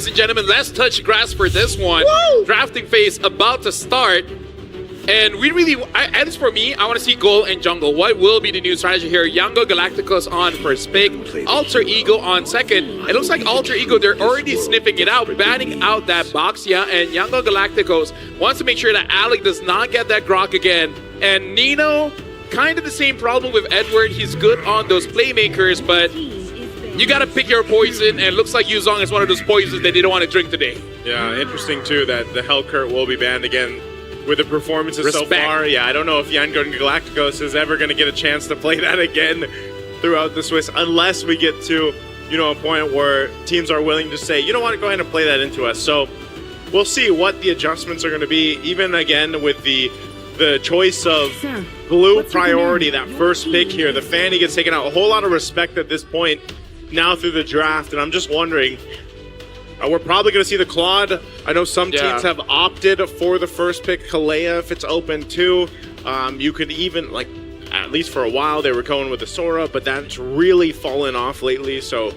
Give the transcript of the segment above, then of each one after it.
Ladies and gentlemen, let's touch grass for this one. Woo! Drafting phase about to start. And we really, at least for me, I want to see goal and jungle. What will be the new strategy here? Yangon Galacticos on first pick, Alter Ego on second. It looks like Alter Ego, they're already sniffing it out, banning out that box, yeah. And Yangon Galacticos wants to make sure that Alec does not get that grok again. And Nino, kind of the same problem with Edward. He's good on those playmakers, but you got to pick your poison. And it looks like Yuzong is one of those poisons that they don't want to drink today. Yeah, interesting too that the Hellcurt will be banned again. With the performances so far, yeah, I don't know if Yangon Galacticos is ever going to get a chance to play that again throughout the Swiss, unless we get to, you know, a point where teams are willing to say, you know what, go ahead and play that into us. So we'll see what the adjustments are going to be, even again with the choice of blue priority, that first pick here. The Fanny gets taken out. A whole lot of respect at this point now through the draft, and I'm just wondering, we're probably going to see the Claude. I know some teams have opted for the first pick, Kalea, if it's open too. You could even, like, at least for a while, they were going with the Sora, but that's really fallen off lately. So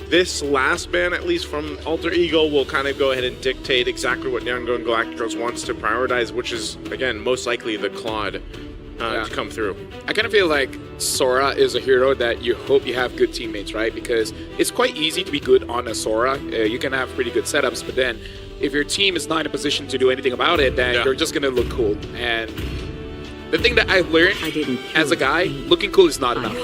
this last ban, at least from Alter Ego, will kind of go ahead and dictate exactly what Yangon Galacticos wants to prioritize, which is, again, most likely the Claude to come through. I kind of feel like Sora is a hero that you hope you have good teammates, right? Because it's quite easy to be good on a Sora. You can have pretty good setups, but then if your team is not in a position to do anything about it, then you're just going to look cool. And the thing that I've learned as a guy, looking cool is not enough.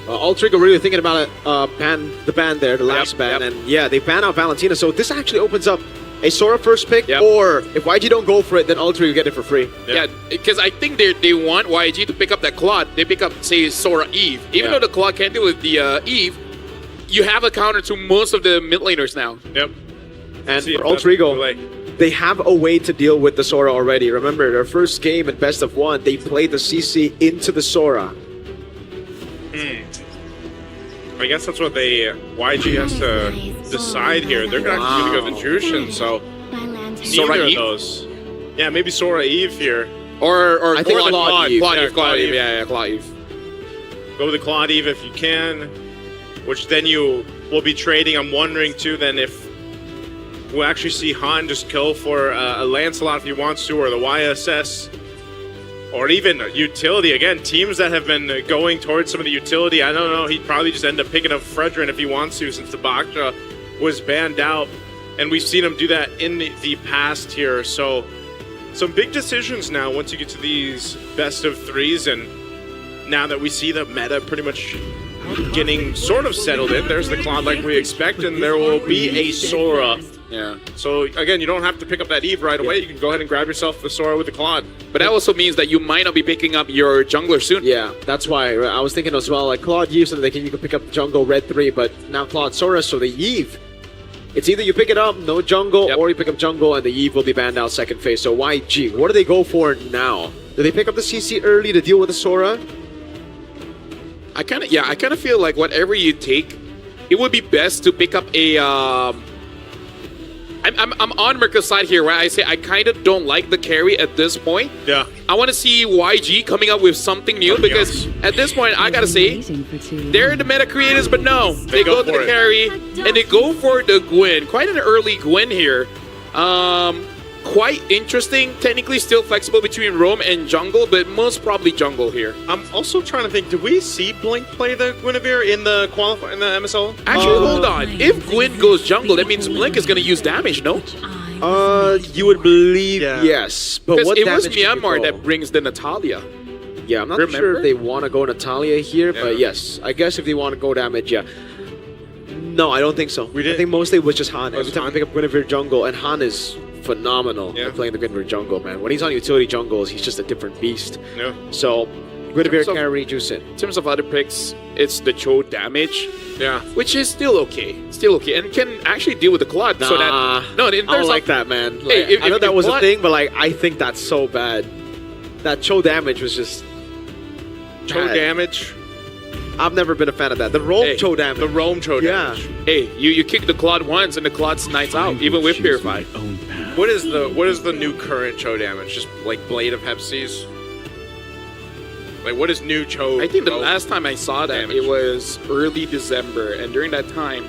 Alter Ego really thinking about it, the ban there, the last ban, and yeah, they ban out Valentina, so this actually opens up a Sora first pick, or if YG don't go for it, then Alter Ego get it for free. Yeah, because I think they want YG to pick up that Claude. They pick up, say, Sora Eve. Even though the Claude can't deal with the Eve, you have a counter to most of the mid laners now. Yep. And for Alter Ego, they have a way to deal with the Sora already. Remember, their first game in Best of 1, they played the CC into the Sora. I guess that's what YG has to decide here. They're actually going to go the Jushin, so neither of those. Yeah, maybe Sora Eve here. Or I think Claude Eve. Claude Eve. Yeah, Claude Eve. Go with the Claude Eve if you can, which then you will be trading. I'm wondering too then if we'll actually see Han just kill for a Lancelot if he wants to, or the YSS. Or even utility. Again, teams that have been going towards some of the utility, I don't know, he'd probably just end up picking up Fredrin if he wants to, since the Baksha was banned out. And we've seen him do that in the past here. So some big decisions now once you get to these best of threes. And now that we see the meta pretty much getting sort of settled in, there's the Claude like we expect, and there will be a Sora. Yeah. So again, you don't have to pick up that Eve right away. You can go ahead and grab yourself the Sora with the Claude. But that also means that you might not be picking up your jungler soon. Yeah, that's why I was thinking as well, like Claude Eve, so that you can pick up jungle red 3, but now Claude Sora, so the Eve, it's either you pick it up, no jungle, or you pick up jungle and the Eve will be banned out second phase. So YG, what do they go for now? Do they pick up the CC early to deal with the Sora? I kind of feel like whatever you take, it would be best to pick up a I'm on Mirko's side here, where I say I kind of don't like the carry at this point. Yeah. I want to see YG coming up with something new, because at this point, I gotta say, they're the meta creators, but no, they go to the carry and they go for the Gwen. Quite an early Gwen here. Quite interesting. Technically still flexible between roam and jungle, but most probably jungle here. I'm also trying to think, did we see Blink play the Guinevere in the MSL? Actually, hold on. If Gwen goes jungle, that means Blink is going to use damage, no? You would believe yes. But what it was damage Myanmar that brings the Natalia. Yeah, I'm not sure if they want to go Natalia here, but yes. I guess if they want to go damage, No, I don't think so. I think mostly it was just Han. Every time I pick up Guinevere jungle, and Han is phenomenal at playing the Guinevere jungle, man. When he's on utility jungles, he's just a different beast. Yeah. So, Guinevere carry, juice in. In terms of other picks, it's the Cho damage. Yeah. Which is still okay. Still okay. And can actually deal with the Claude. Nah, so that, no, I don't like that, man. Like, hey, I know that was a thing, but like, I think that's so bad. That Cho damage was just... Cho damage? I've never been a fan of that. The roam Cho damage. The roam Cho damage. Hey, you kick the Claude once and the Claude snites out, even with Purify. What is the new current Cho damage? Just like Blade of Hepsies? Like, what is new Cho? I think the last time I saw that, it was early December, and during that time,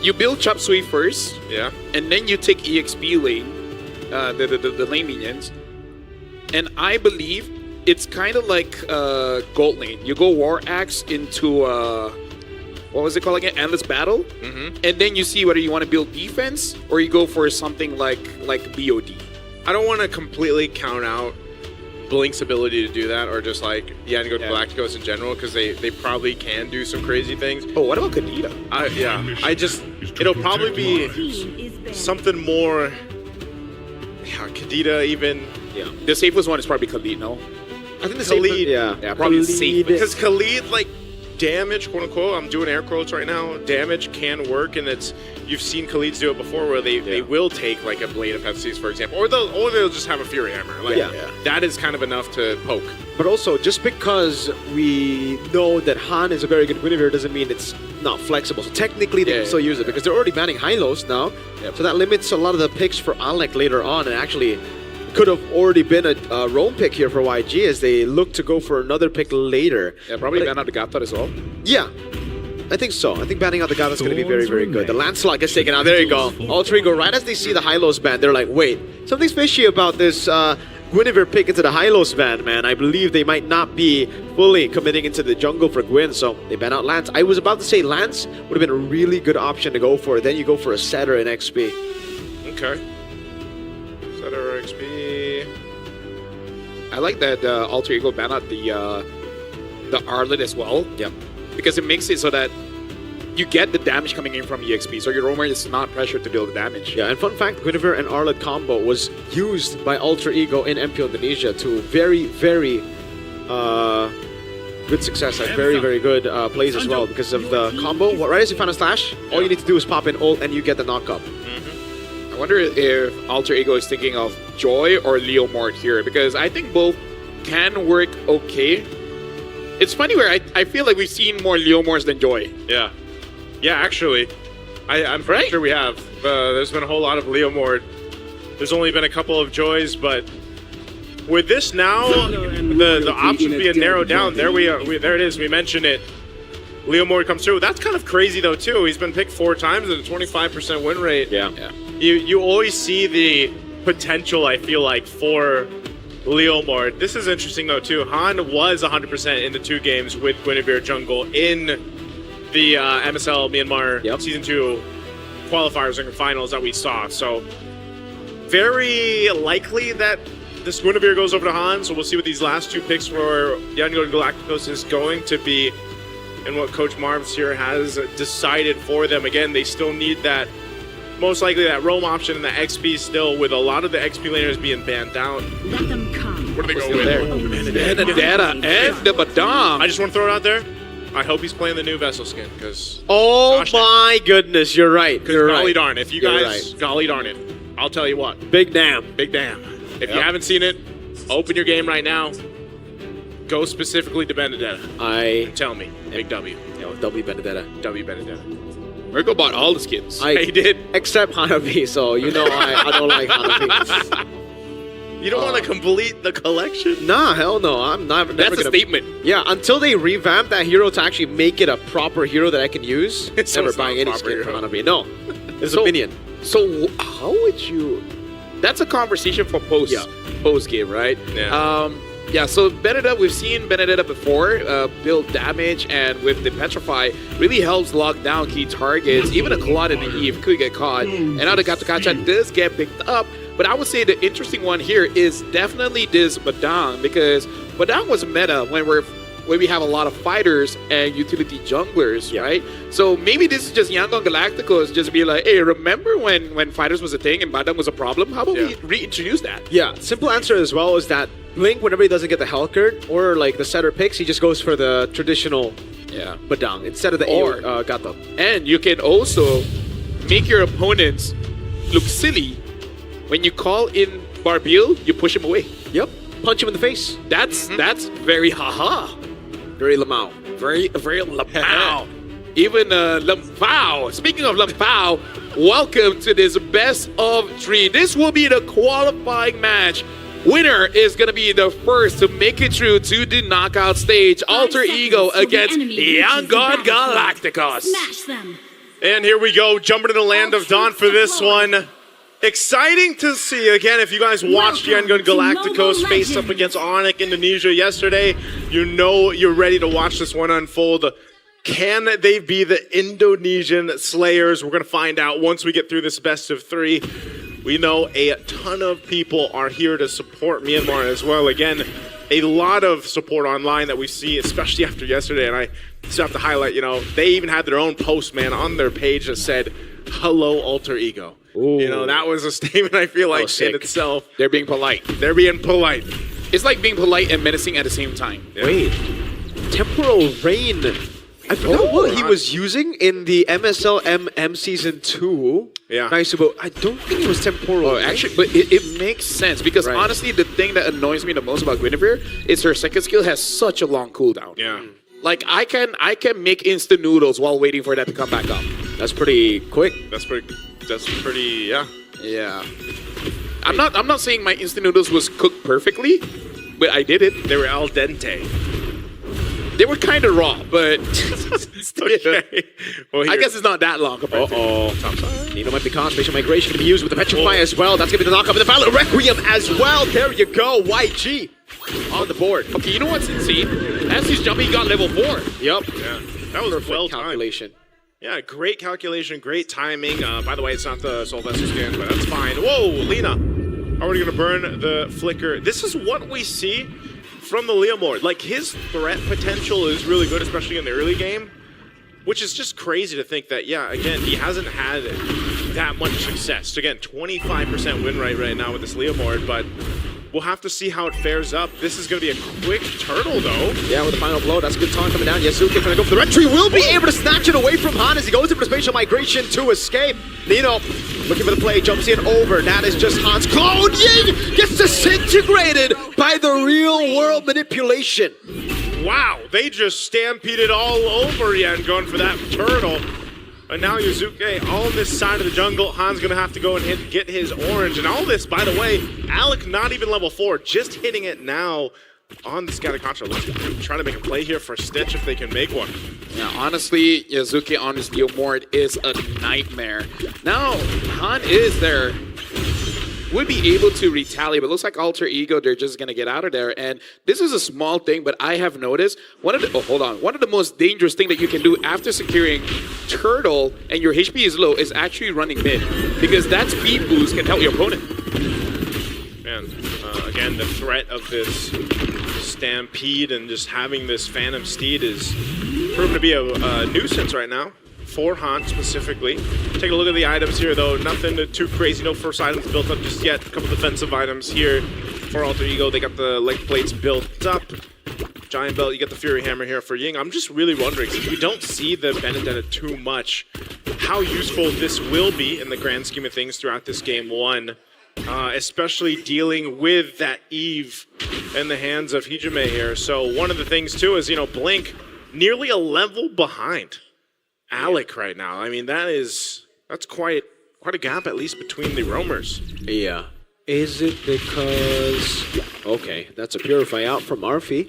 you build Chop Suey first, Yeah. and then you take EXP lane, the lane minions, and I believe it's kind of like gold lane. You go War Axe into what was it called again? Endless Battle, and then you see whether you want to build defense or you go for something like BOD. I don't want to completely count out Blink's ability to do that, or just like Yangon Galacticos in general, because they probably can do some crazy things. Oh, what about Kadita? It'll probably be something more. Yeah, Kadita even. Yeah, the safest one is probably Khalid. No, I think the Khalid, yeah, probably safe because Khalid, like, damage, quote unquote, I'm doing air quotes right now, damage can work, and you've seen Khalids do it before, where they will take like a Blade of Hephaestus, for example, or they'll just have a Fury Hammer. Like, that is kind of enough to poke. But also, just because we know that Han is a very good Guinevere doesn't mean it's not flexible. So technically they can still use it, because they're already banning Hylos now. So that limits a lot of the picks for Alec later on, and actually could have already been a roam pick here for YG as they look to go for another pick later. Yeah, probably ban out the Gathar as well. Yeah, I think so. I think banning out the Gathar is going to be very, very good. The Lancelot gets taken out. There you go. Alter Ego, right as they see the Hylos ban, they're like, wait, something's fishy about this Guinevere pick into the Hylos ban, man. I believe they might not be fully committing into the jungle for Gwyn, so they ban out Lance. I was about to say Lance would have been a really good option to go for. Then you go for a Setter in XP. Okay. Setter XP. I like that Alter Ego ban out the Arlet as well. Yep. Because it makes it so that you get the damage coming in from EXP, so your roamer is not pressured to deal the damage. Yeah, and fun fact, Guinevere and Arlet combo was used by Alter Ego in MP Indonesia to very, very good success, like very, very good plays as well because of the combo. Right as you find a slash, all you need to do is pop in ult and you get the knock-up. I wonder if Alter Ego is thinking of Joy or Leo Mort here, because I think both can work okay. It's funny where I feel like we've seen more Leo Morts than Joy. Yeah. Yeah, actually. I'm pretty sure we have. There's been a whole lot of Leo Mort. There's only been a couple of Joys, but with this now, the options being narrowed down, there it is, we mentioned it. Leo Mort comes through. That's kind of crazy though too. He's been picked 4 times at a 25% win rate. Yeah. You always see the potential, I feel like, for Leo Mort. This is interesting though too. Han was 100% in the 2 games with Guinevere jungle in the MSL Myanmar Season 2 qualifiers and finals that we saw. So very likely that this Guinevere goes over to Han. So we'll see what these last 2 picks for Yangon Galacticos is going to be and what Coach Marvs here has decided for them. Again, they still need that, most likely that roam option and the XP still, with a lot of the XP laners being banned out. Let them come. What are they going with? Benedetta and the Badam. I just want to throw it out there. I hope he's playing the new Vessel skin, because Oh my goodness, you're right. You're golly right. darn, if you You're guys, golly darn it, I'll tell you what. Big damn. Big damn. If you haven't seen it, open your game right now. Go specifically to Benedetta. And tell me. Big W. W Benedetta. W Benedetta. Mirko bought all the skins. He did. Except Hanabi, so you know I don't like Hanabi. You don't want to complete the collection? Nah, hell no. I'm never That's gonna... a statement. Yeah, until they revamp that hero to actually make it a proper hero that I can use, So never it's not buying a any proper skin for hero. Hanabi. No. It's a minion. So how would you? That's a conversation for post game, right? Yeah. So Benedetta, we've seen Benedetta before build damage, and with the Petrify, really helps lock down key targets. Even a Claude in the Eve could get caught, and now the Gatakacha does get picked up. But I would say the interesting one here is definitely this Badang, because Badang was meta when we have a lot of fighters and utility junglers, right? So maybe this is just Yangon Galacticos just be like, hey, remember when fighters was a thing and Badang was a problem? How about we reintroduce that? Yeah, simple answer as well is that Blink, whenever he doesn't get the Hellcurt or like the setter picks, he just goes for the traditional Badang instead of the Gato. And you can also make your opponents look silly. When you call in Barbil, you push him away. Yep. Punch him in the face. That's very haha. Very Lamau. Very Lamau. Even Lampao. Speaking of Lampao, welcome to this best of 3. This will be the qualifying match. Winner is going to be the first to make it through to the knockout stage. Alter Ego against Yangon Galacticos. Smash them. And here we go, jumping in the land of Dawn for this one. Exciting to see. Again, if you guys watched Yangon Galacticos face up against Onyx Indonesia yesterday, you know you're ready to watch this one unfold. Can they be the Indonesian Slayers? We're going to find out once we get through this best of 3. We know a ton of people are here to support Myanmar as well. Again, a lot of support online that we see, especially after yesterday. And I still have to highlight, you know, they even had their own post, man, on their page that said, "Hello, Alter Ego." Ooh. You know, that was a statement I feel like in itself. They're being polite. They're being polite. It's like being polite and menacing at the same time. Yeah. Wait, Temporal Rain. I forgot what he was using in the MSL MM Season 2. Yeah. Nice, but I don't think it was Temporal. Oh, actually, but it makes sense because honestly, the thing that annoys me the most about Guinevere is her second skill has such a long cooldown. Yeah. Like I can make instant noodles while waiting for that to come back up. That's pretty quick. That's pretty, yeah. Yeah. I'm not saying my instant noodles was cooked perfectly, but I did it. They were al dente. They were kind of raw, but Okay. Well, I guess it's not that long. Nino might be concentration migration can be used with the Petrify as well. That's gonna be the knockup of the Violet Requiem as well. There you go, YG on the board. Okay, you know what's insane? As he's jumping, he got level 4. Yep. Yeah. That was well timed. Calculation. Yeah, great calculation, great timing. By the way, it's not the Soul Vessel skin, but that's fine. Whoa, Lena. Already gonna burn the flicker. This is what we see from the Leomord. Like, his threat potential is really good, especially in the early game, which is just crazy to think that, yeah, again, he hasn't had that much success. Again, 25% win rate right now with this Leomord, but we'll have to see how it fares up. This is going to be a quick turtle, though. Yeah, with the final blow, that's a good time coming down. Yasuke gonna go for the red tree. Will be able to snatch it away from Han as he goes in for the spatial migration to escape. Nino looking for the play, jumps in over. That is just Han's. Clone Ying gets disintegrated by the real world manipulation. Wow, they just stampeded all over Yangon for that turtle. And now Yuzuke on this side of the jungle. Han's going to have to go and get his orange. And all this, by the way, Alec not even level 4, just hitting it now on the Galacticos. Let's try to make a play here for Stitch if they can make one. Yeah, honestly, Yuzuki on his Leomord is a nightmare. Now, Han is there. Would be able to retaliate, but looks like Alter Ego, they're just going to get out of there. And this is a small thing, but I have noticed one of the most dangerous thing that you can do after securing Turtle and your HP is low is actually running mid, because that speed boost can help your opponent. Man, again, the threat of this Stampede and just having this Phantom Steed is proven to be a nuisance right now. For Han specifically. Take a look at the items here, though. Nothing too crazy. No first items built up just yet. A couple defensive items here for Alter Ego. They got the leg plates built up. Giant belt. You get the Fury Hammer here for Ying. I'm just really wondering, since we don't see the Benedetta too much, how useful this will be in the grand scheme of things throughout this game 1. Especially dealing with that Eve in the hands of Hijime here. So one of the things, too, is, you know, Blink nearly a level behind Alec right now. I mean, that's quite a gap, at least between the roamers. Yeah. Is it because... Okay, that's a Purify out from Arfi.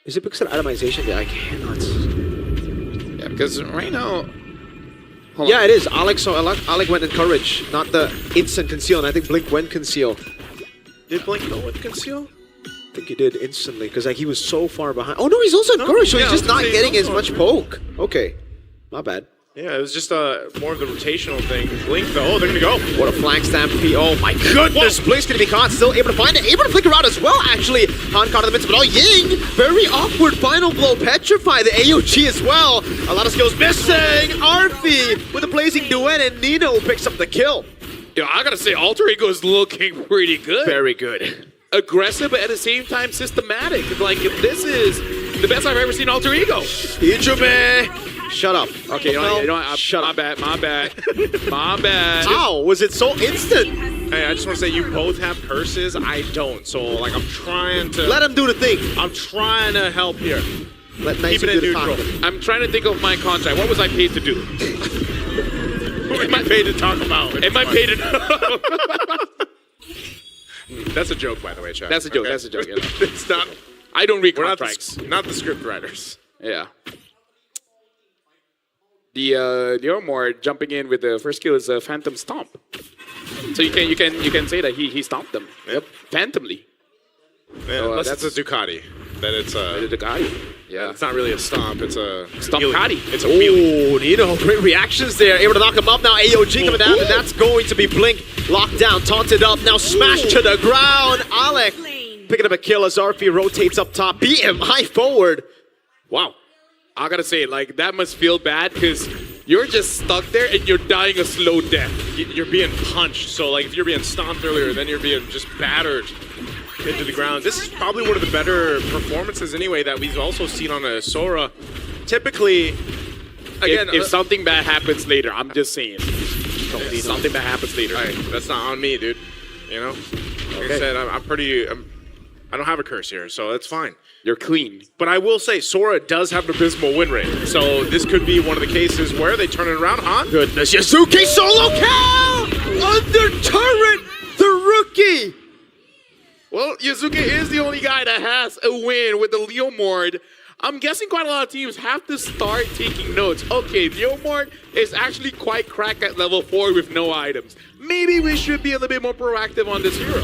Is it because of itemization? Yeah, I cannot... Yeah, because right now... Yeah, it is. Alec went in Courage, not the instant conceal, and I think Blink went conceal. Did Blink go with conceal? I think he did instantly, because like he was so far behind. Oh no, he's also in Courage, so he's just not getting as much poke. Okay, not bad. Yeah, it was just more of the rotational thing. Blink though, oh, they're gonna go. What a flank stampede. Oh my goodness, Blink's gonna be caught, still able to find it, able to flicker out as well, actually. Han caught in the midst of it all. Ying, very awkward final blow, petrify the AOG as well. A lot of skills missing. Arfi with a blazing duet, and Nino picks up the kill. Yeah, I gotta say, Alter Ego is looking pretty good. Very good. Aggressive, but at the same time systematic. Like, if this is the best I've ever seen Alter Ego. Hijime! Shut up. Okay, shut up. My bad. How was it so instant? Hey, I just want to say you both have curses. I don't. So, like, I'm trying to... Let him do the thing. I'm trying to help here. Let nice Keep it in neutral. I'm trying to think of my contract. What was I paid to do? Who am I paid to talk about? Am I paid to... That's a joke, by the way, Chad. That's a joke. Okay. That's a joke. Yeah. It's not... I don't read We're contracts. not the script writers. Yeah. the Leomord jumping in with the first kill is a Phantom Stomp. So you can say that he stomped them. Yep. Phantomly. Yeah, So, unless it's a Ducati. Then it's The Ducati. Yeah. It's not really a stomp. It's a Stompati. It's a wheelie. Oh, Nino, great reactions there. Able to knock him up now. AOG coming down, and that's going to be Blink. Locked down, taunted up, now smashed to the ground. Alec picking up a kill as Arfi rotates up top. BMI forward. Wow. I gotta say, like, that must feel bad because you're just stuck there and you're dying a slow death. You're being punched. So, like, if you're being stomped earlier, then you're being just battered into the ground. This is probably one of the better performances, anyway, that we've also seen on a Sora. Typically, again, If something bad happens later, I'm just saying. If something bad happens later. hey, that's not on me, dude. You know, like I said, I don't have a curse here, so it's fine. You're clean. But I will say, Sora does have an abysmal win rate. So this could be one of the cases where they turn it around, huh? Goodness, Yasuke solo kill! Under turret, the rookie! Well, Yazuka is the only guy that has a win with the Leomord. I'm guessing quite a lot of teams have to start taking notes. Okay, Leomord is actually quite cracked at level 4 with no items. Maybe we should be a little bit more proactive on this hero.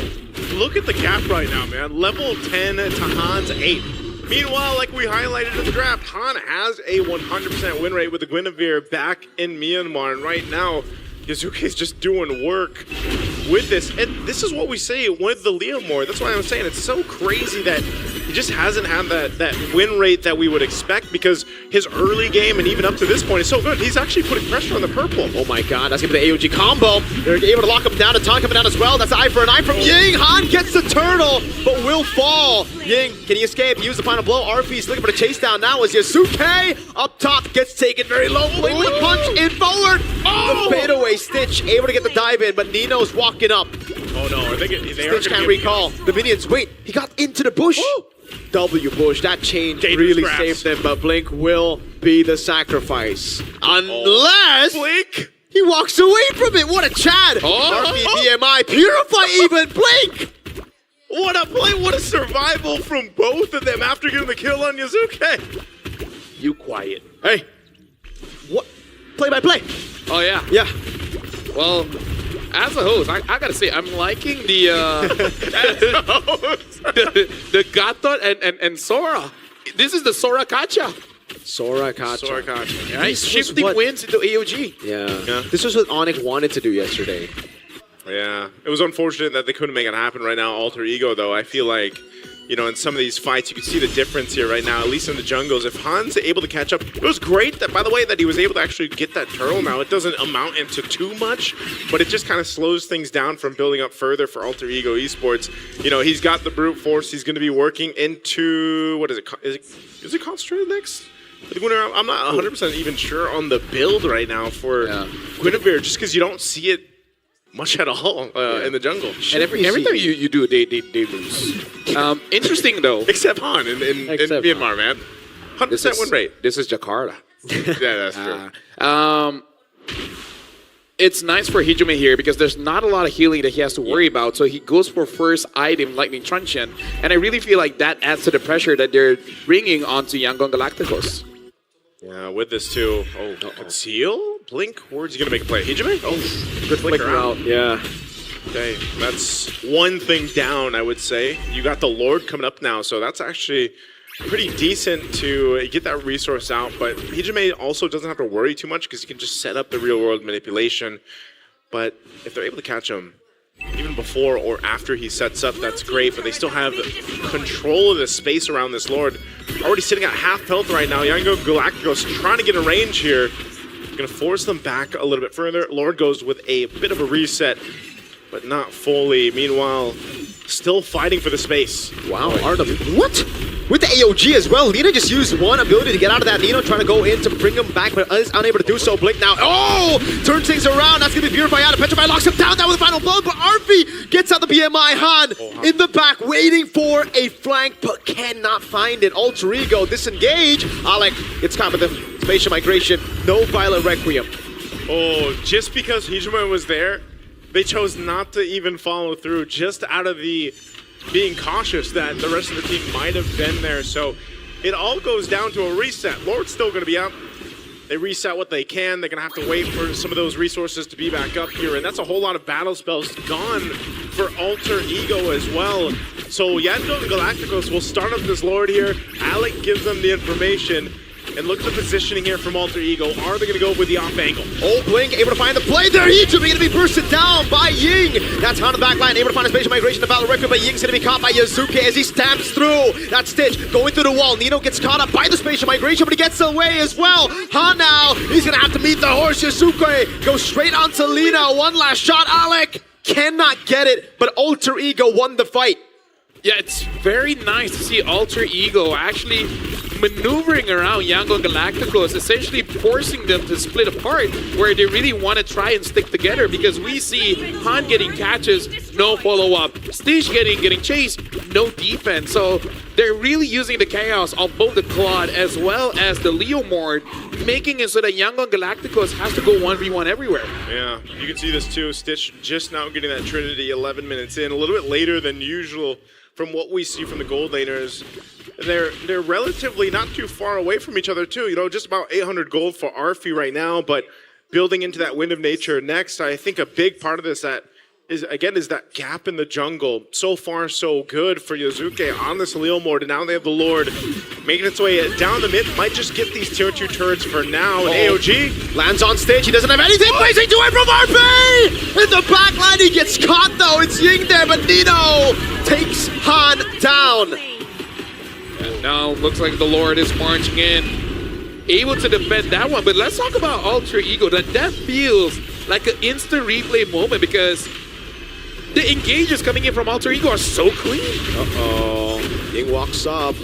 Look at the gap right now, man. Level 10 to Han's 8. Meanwhile, like we highlighted in the draft, Han has a 100% win rate with the Guinevere back in Myanmar. And right now, Yazuke's just doing work with this. And this is what we say with the Leomord. That's why I'm saying it's so crazy that he just hasn't had that win rate that we would expect, because his early game and even up to this point is so good. He's actually putting pressure on the purple. Oh my god, that's gonna be the AOG combo. They're able to lock him down, and Taunt coming down as well. That's an eye for an eye from Ying. Han gets the turtle, but will fall. Ying, can he escape? He used the final blow. Arfi's looking for the chase down now as Yasuke up top gets taken very low. Blink with a punch in forward. The fadeaway Stitch able to get the dive in, but Nino's walking up. Oh no, I think Stitch can't recall. The minions, wait, he got into the bush. W push, that change Dangerous really grabs. saved them, but Blink will be the sacrifice. Unless Blink! he walks away from it. What a Chad! Oh. RP, BMI, Purify even, Blink! What a play, what a survival from both of them after getting the kill on Yazuke. You quiet. Hey, what? Play by play. Oh, yeah. Yeah. Well, as a host, I gotta say, I'm liking the the Gatot and Sora. This is the Sora Kacha. Sora Kacha. Sorakachi. Right? This was Shifting what- wins into AOG. Yeah. This was what Onyx wanted to do yesterday. Yeah, it was unfortunate that they couldn't make it happen right now. Alter Ego, though, I feel like, you know, in some of these fights, you can see the difference here right now, at least in the jungles. If Han's able to catch up, it was great, that, by the way, that he was able to actually get that turtle. Now, it doesn't amount into too much, but it just kind of slows things down from building up further for Alter Ego Esports. You know, he's got the brute force. He's going to be working into, what is it? Is it concentrated next? I'm not 100% even sure on the build right now for Guinevere, just because you don't see it much at all in the jungle. And every time you do, they lose. Interesting, though. Except Han in Myanmar, man. 100% win rate. This is Jakarta. Yeah, that's true. It's nice for Hijime here because there's not a lot of healing that he has to worry about. So he goes for first item, Lightning Truncheon. And I really feel like that adds to the pressure that they're bringing onto Yangon Galacticos. Yeah, with this too. Oh, conceal? Blink? Where's he going to make a play? Hijime? Oh, good flicker out. Yeah. Okay, that's one thing down, I would say. You got the Lord coming up now, so that's actually pretty decent to get that resource out. But Hijime also doesn't have to worry too much because he can just set up the real-world manipulation. But if they're able to catch him even before or after he sets up, that's great. But they still have control of the space around this Lord. Already sitting at half health right now. Yangon Galacticos trying to get a range here. Going to force them back a little bit further. Lord goes with a bit of a reset, but not fully. Meanwhile, still fighting for the space. Wow, what? With the AOG as well, Lina just used one ability to get out of that. Nino trying to go in to bring him back, but is unable to do so. Blink now. Oh! Turns things around. That's going to be Purified out. Petrify locks him down with the final blow, but Arfi gets out the BMI. Han in the back, waiting for a flank, but cannot find it. Alter Ego disengage. Alec gets caught with the spatial migration. No Violet Requiem. Oh, just because Hijime was there, they chose not to even follow through, just out of the being cautious that the rest of the team might have been there. So it all goes down to a reset. Lord's still going to be out. They reset what they can. They're going to have to wait for some of those resources to be back up here. And that's a whole lot of battle spells gone for Alter Ego as well. So Yangon and Galacticos will start up this Lord here. Alec gives them the information. And look at the positioning here from Alter Ego. Are they going to go with the off angle? Oh, Blink able to find the play there. Egypt going to be bursted down by Ying. That's on the back line, able to find a spatial migration to Battle Requiem, but Ying's going to be caught by Yazuke as he stamps through. That Stitch going through the wall. Nino gets caught up by the spatial migration, but he gets away as well. Han now, he's going to have to meet the horse. Yazuke goes straight onto Lina. One last shot. Alec cannot get it, but Alter Ego won the fight. Yeah, it's very nice to see Alter Ego actually maneuvering around Yangon Galacticos, essentially forcing them to split apart where they really want to try and stick together, because we see Han getting catches, no follow-up, Stitch getting chased, no defense. So they're really using the chaos of both the Claude as well as the Leomord, making it so that Yangon Galacticos has to go 1v1 everywhere. Yeah, you can see this too. Stitch just now getting that Trinity 11 minutes in, a little bit later than usual. From what we see from the gold laners, they're relatively not too far away from each other too. You know, just about 800 gold for Arfi right now, but building into that Wind of Nature next, I think a big part of this is that gap in the jungle. So far, so good for Yazuke on this Leomord, and now they have the Lord making its way down the mid. Might just get these tier 2 turrets for now. And AOG lands on stage. He doesn't have anything. Blazing to it from RP! In the back line, he gets caught though. It's Ying there, but Nino takes Han down. And now looks like the Lord is marching in, able to defend that one. But let's talk about Alter Ego. That feels like an instant replay moment, because the engages coming in from Alter Ego are so clean. Uh-oh. Ying walks up,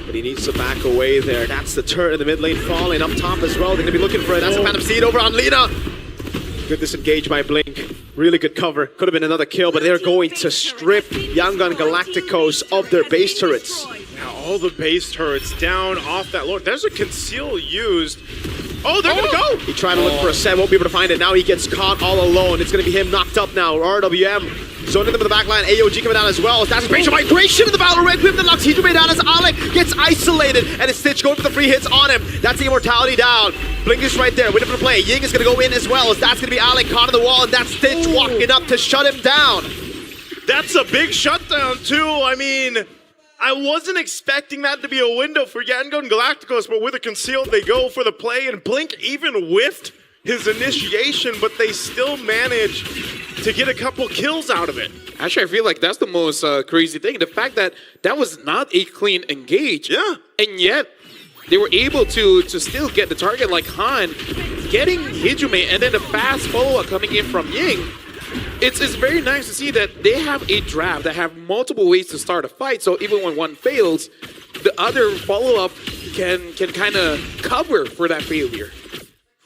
but he needs to back away there. That's the turret in the mid lane falling up top as well. They're going to be looking for it. That's a Phantom Seed over on Lina. Good disengage by Blink. Really good cover. Could have been another kill, but they're going to strip Yangon Galacticos of their base turrets. Now all the base turrets down off that Lord. There's a conceal used. Oh, they're going to go! He tried to look for a set, won't be able to find it. Now he gets caught all alone. It's going to be him knocked up now. RWM zoning them in the back line. AOG coming down as well. That's a spatial migration in the Battle Requiem that knocks Hijime down as Alec gets isolated. And it's Stitch going for the free hits on him. That's the immortality down. Blink is right there, waiting for the play. Ying is going to go in as well. As that's going to be Alec caught on the wall. And that's Stitch walking up to shut him down. That's a big shutdown too. I mean, I wasn't expecting that to be a window for Yangon Galacticos, but with a concealed, they go for the play, and Blink even whiffed his initiation, but they still managed to get a couple kills out of it. Actually, I feel like that's the most crazy thing. The fact that that was not a clean engage. Yeah. And yet, they were able to still get the target, like Han getting Hijime, and then the fast follow-up coming in from Ying. It's very nice to see that they have a draft that have multiple ways to start a fight, so even when one fails, the other follow-up can kind of cover for that failure.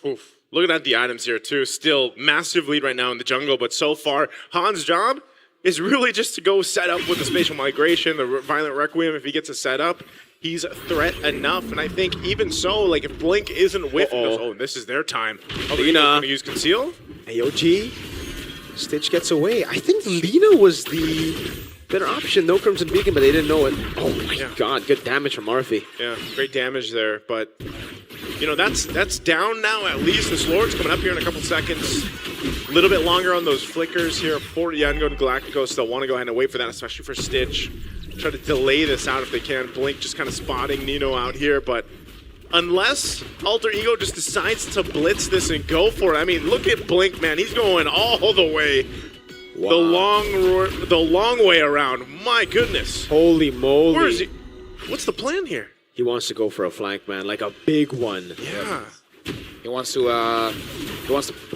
Oof. Looking at the items here too, still massive lead right now in the jungle, but so far, Han's job is really just to go set up with the spatial migration, the Violent Requiem. If he gets a setup, he's a threat enough, and I think even so, like if Blink isn't with this is their time. Oh, they're going to use Conceal? AOG. Stitch gets away. I think Lina was the better option. No Crimson Beacon, but they didn't know it. Oh my god, good damage from Arfi. Yeah, great damage there, but you know, that's down now at least. This Lord's coming up here in a couple seconds. A little bit longer on those flickers here for Yangon Galacticos. They'll want to go ahead and wait for that, especially for Stitch. Try to delay this out if they can. Blink just kind of spotting Nino out here, but unless Alter Ego just decides to blitz this and go for it. I mean, look at Blink, man. He's going all the way. Wow. The long way around. My goodness. Holy moly. Where is he? What's the plan here? He wants to go for a flank, man, like a big one. Yeah. He wants to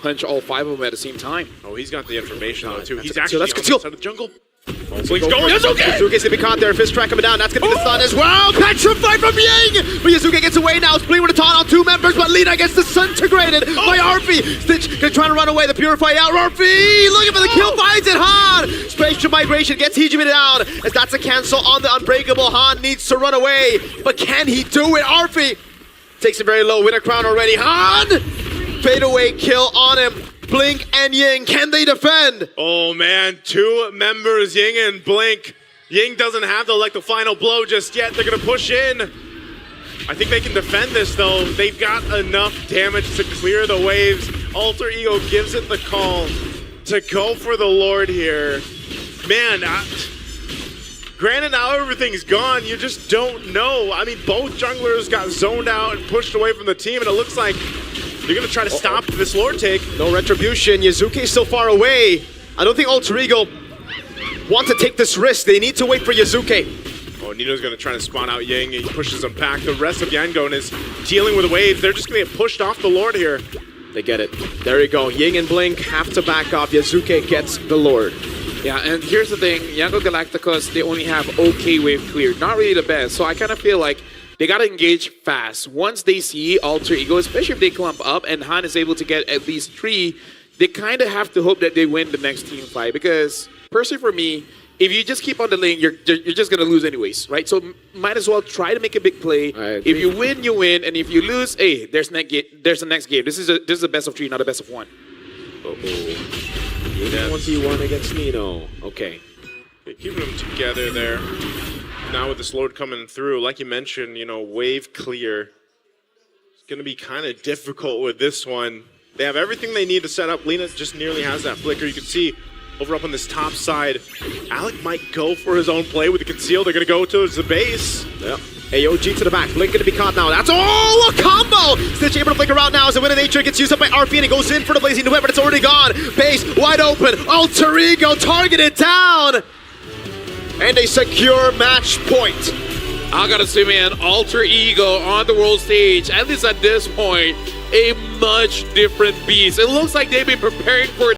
punch all 5 of them at the same time. Oh, he's got the information though too. He's actually on the side of the jungle. Blink's going. Yazuke's gonna be caught there. Fist track coming down. That's gonna be the stun as well. Petrified from Ying! But Yazuke gets away now. Spleen with a taunt on 2 members, but Lina gets disintegrated by Arfi. Stitch gonna try to run away. The Purify out. Arfi looking for the kill. Finds it. Han! Spatial migration gets Hijime down. As that's a cancel on the Unbreakable. Han needs to run away. But can he do it? Arfi takes him very low. Winner crown already. Han! Fade away kill on him. Blink and Ying, can they defend? Oh man, 2 members, Ying and Blink. Ying doesn't have the final blow just yet. They're gonna push in. I think they can defend this, though. They've got enough damage to clear the waves. Alter Ego gives it the call to go for the Lord here. Man, granted now everything's gone, you just don't know. I mean, both junglers got zoned out and pushed away from the team, and it looks like they're going to try to stop this Lord take. No retribution. Yazuki's still far away. I don't think Alter Ego want to take this risk. They need to wait for Yazuki. Oh, Nino's going to try to spawn out Ying. He pushes him back. The rest of Yangon is dealing with waves. They're just going to get pushed off the Lord here. They get it. There you go. Ying and Blink have to back off. Yazuki gets the Lord. Yeah, and here's the thing. Yangon Galacticos, they only have okay wave clear. Not really the best. So I kind of feel like they got to engage fast. Once they see Alter Ego, especially if they clump up and Han is able to get at least 3, they kind of have to hope that they win the next team fight. Because, personally for me, if you just keep on the lane, you're just going to lose anyways, right? So might as well try to make a big play. If you win, you win. And if you lose, hey, there's the next game. This is a best of 3, not a best of 1. Uh-oh. 1v1 against Nino. Okay. Keeping them together there. Now with this Lord coming through, like you mentioned, you know, wave clear. It's going to be kind of difficult with this one. They have everything they need to set up. Lina just nearly has that flicker. You can see over up on this top side, Alec might go for his own play with the conceal. They're going to go towards the base. Yep. AOG to the back. Blink going to be caught now. That's all a combo! Stitch able to flicker out now as the Wind of Nature gets used up by RP and it goes in for the Blazing Whip, but it's already gone. Base wide open. Alter Ego targeted down. And a secure match point. I gotta say, man, Alter Ego on the world stage, at least at this point, a much different beast. It looks like they've been preparing for